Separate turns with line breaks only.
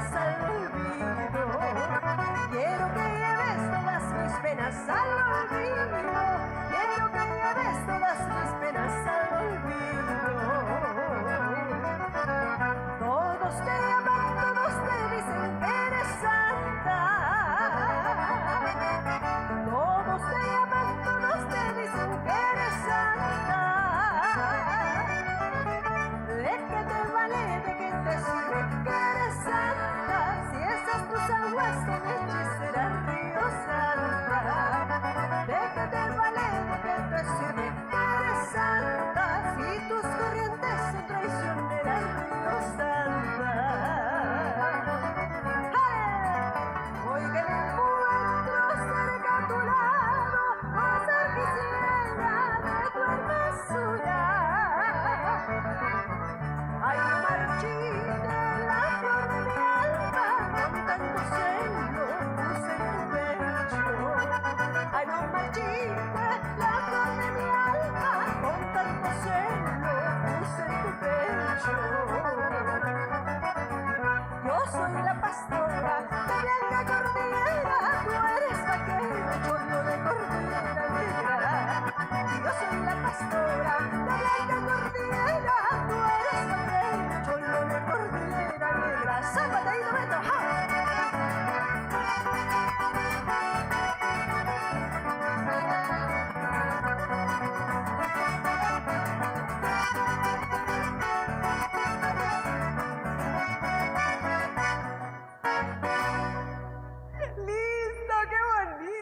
penas al olvido. Quiero que lleves todas mis penas al olvido. Quiero que lleves todas mis penas al olvido. Todos te aman, todos te dicen que eres santa. Todos te aman, todos te dicen que eres santa. ¿De qué te vale, de qué te sirve que eres santa? Si esas tus aguas son hechiceras, Río Santa. ¿De qué te vale, de qué te sirve que eres santa? Si tus corrientes son traicioneras, Río Santa. Hoy que me encuentro cerca a tu lado, más quisiera de tu hermosura. Ay, no marchite la flor de mi alma, con tanto celo puse en tu pecho. Ay, no marchite la flor de mi alma, con tanto celo puse en tu pecho. Yo soy la pastora de blanca cordillera, tú eres vaquero, cholo de cordillera negra. Yo soy la pastora de blanca cordillera, tú eres vaquero, cholo de cordillera negra. ¡Sábate y no me